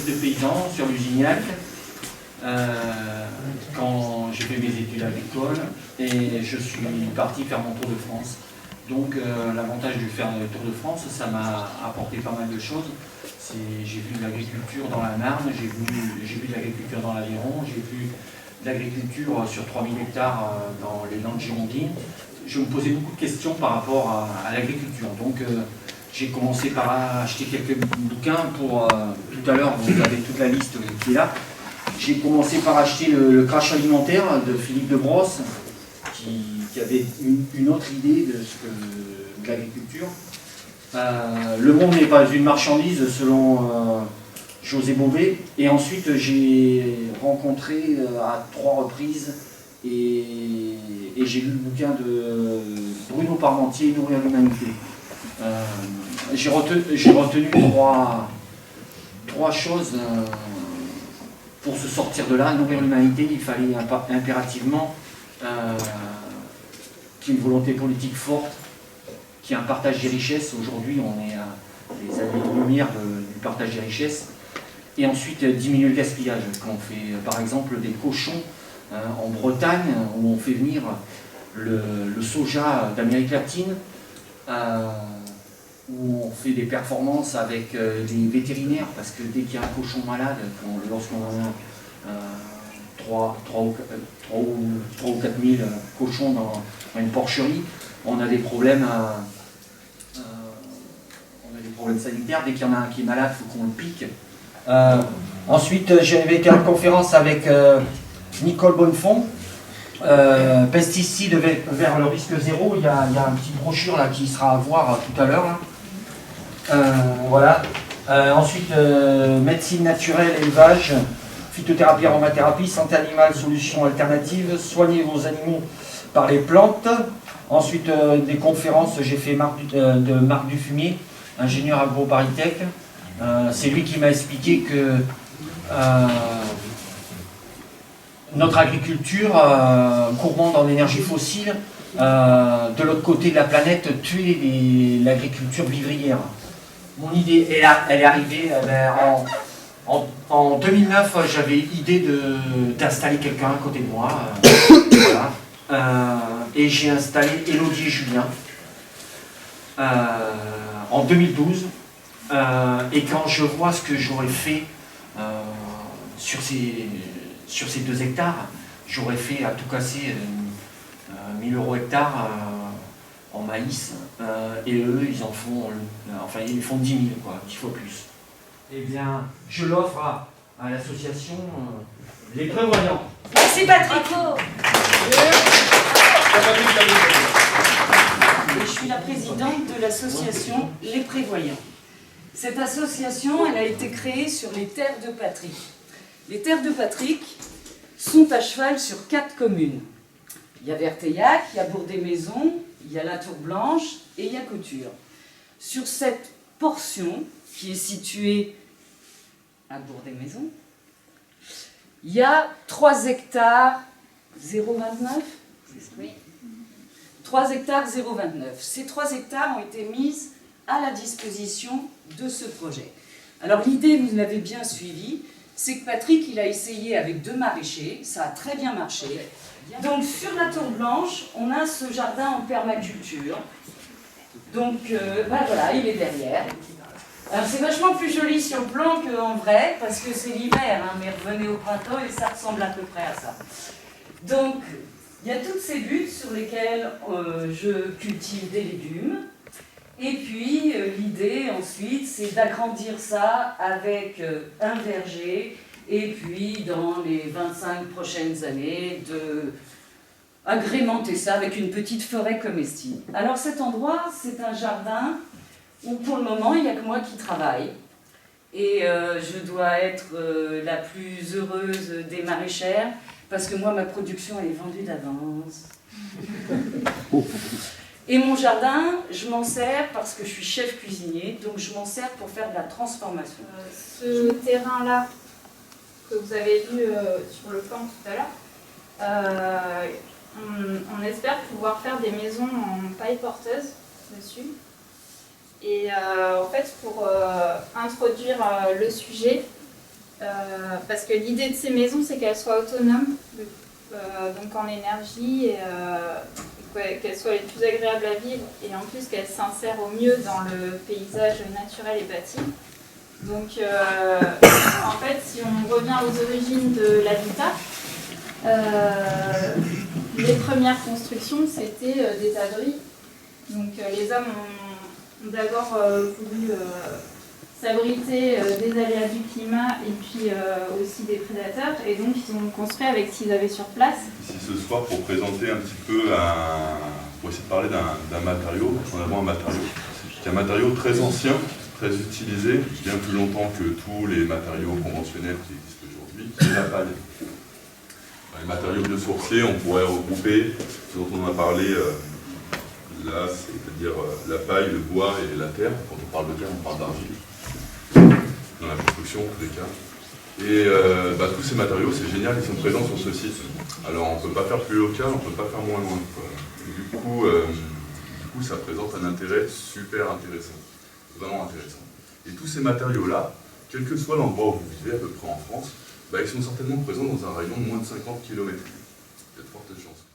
fils de paysan sur l'Usiniac, quand j'ai fait mes études agricoles, et je suis parti faire mon Tour de France. Donc l'avantage de faire le Tour de France, ça m'a apporté pas mal de choses. J'ai vu de l'agriculture dans la Marne, j'ai vu de l'agriculture dans l'Aveyron, j'ai vu de l'agriculture sur 3000 hectares dans les Landes girondines. Je me posais beaucoup de questions par rapport à l'agriculture. Donc j'ai commencé par acheter quelques bouquins pour... tout à l'heure, vous avez toute la liste qui est là. J'ai commencé par acheter le Crash alimentaire de Philippe de Brosse, qui avait une autre idée de l'agriculture. Le monde n'est pas une marchandise selon José Bové. Et ensuite j'ai rencontré à 3 reprises et j'ai lu le bouquin de Bruno Parmentier, Nourrir l'humanité. J'ai retenu trois choses pour se sortir de là. Nourrir l'humanité, il fallait impérativement qu'il y ait une volonté politique forte, qu'il y ait un partage des richesses. Aujourd'hui, on est à des années-lumière du partage des richesses. Et ensuite, diminuer le gaspillage. Quand on fait, par exemple, des cochons en Bretagne, où on fait venir le soja d'Amérique latine, où on fait des performances avec des vétérinaires, parce que dès qu'il y a un cochon malade, lorsqu'on en a 3 ou 4 000 cochons dans une porcherie, on a des problèmes sanitaires. Dès qu'il y en a un qui est malade, il faut qu'on le pique. Ensuite, j'avais été en conférence avec Nicole Bonnefond, pesticides vers le risque zéro. Il y a un petit brochure là qui sera à voir tout à l'heure. Voilà. Ensuite, médecine naturelle, élevage, phytothérapie, aromathérapie, santé animale, solutions alternatives, soigner vos animaux par les plantes. Ensuite, des conférences, j'ai fait de Marc Dufumier, ingénieur agro-paritech. C'est lui qui m'a expliqué que notre agriculture, gourmande en énergie fossile, de l'autre côté de la planète, tuait l'agriculture vivrière. Mon idée, elle est arrivée en 2009, j'avais l'idée d'installer quelqu'un à côté de moi. Voilà. Et j'ai installé Élodie et Julien en 2012. Et quand je vois ce que j'aurais fait sur ces 2 hectares, j'aurais fait à tout casser 1000 € hectare en maïs, et eux ils en font, ils font 10 000, quoi, 10 fois plus. Eh bien, je l'offre à l'association Les Prévoyants. Merci Patrick. Et je suis la présidente de l'association Les Prévoyants. Cette association, elle a été créée sur les terres de Patrick. Les terres de Patrick sont à cheval sur 4 communes. Il y a Verteillac, il y a Bourg-des-Maisons, il y a La Tour-Blanche et il y a Couture. Sur cette portion qui est située à Bourg-des-Maisons, il y a 3 hectares 0,29 ? Oui. 3 hectares 0,29. Ces 3 hectares ont été mises à la disposition de ce projet. Alors l'idée, vous l'avez bien suivi, c'est que Patrick, il a essayé avec 2 maraîchers, ça a très bien marché. Donc sur la Tour Blanche, on a ce jardin en permaculture. Donc voilà, il est derrière. Alors c'est vachement plus joli sur le plan qu'en vrai, parce que c'est l'hiver, hein, mais revenez au printemps et ça ressemble à peu près à ça. Donc il y a toutes ces buttes sur lesquelles je cultive des légumes. Et puis, l'idée ensuite, c'est d'agrandir ça avec un verger, et puis dans les 25 prochaines années, d'agrémenter ça avec une petite forêt comestible. Alors cet endroit, c'est un jardin où pour le moment, il n'y a que moi qui travaille. Et je dois être la plus heureuse des maraîchères, parce que moi, ma production, elle est vendue d'avance. Et mon jardin, je m'en sers parce que je suis chef cuisinier, donc je m'en sers pour faire de la transformation. Ce terrain-là, que vous avez vu sur le plan tout à l'heure, on espère pouvoir faire des maisons en paille porteuse dessus. Et en fait, pour introduire le sujet, parce que l'idée de ces maisons, c'est qu'elles soient autonomes, donc en énergie, et qu'elles soient les plus agréables à vivre, et en plus qu'elles s'insèrent au mieux dans le paysage naturel et bâti. Donc, en fait, si on revient aux origines de l'habitat, les premières constructions, c'était des abris. Donc, les hommes ont d'abord voulu s'abriter des aléas du climat et puis aussi des prédateurs. Et donc, ils ont construit avec ce qu'ils avaient sur place. Ici ce soir, pour présenter un petit peu, pour essayer de parler d'un matériau, en avant un matériau, qui est un matériau très ancien, très utilisé, bien plus longtemps que tous les matériaux conventionnels qui existent aujourd'hui, qui est la paille. Les matériaux biosourcés, on pourrait regrouper ce dont on a parlé là, c'est-à-dire la paille, le bois et la terre. Quand on parle de terre, on parle d'argile, dans la construction en tous les cas. Et tous ces matériaux, c'est génial, ils sont présents sur ce site. Alors on ne peut pas faire plus local, on ne peut pas faire moins loin. Du coup, ça présente un intérêt super intéressant, vraiment intéressant. Et tous ces matériaux-là, quel que soit l'endroit où vous vivez, à peu près en France, ils sont certainement présents dans un rayon de moins de 50 km. Il y a de fortes chances.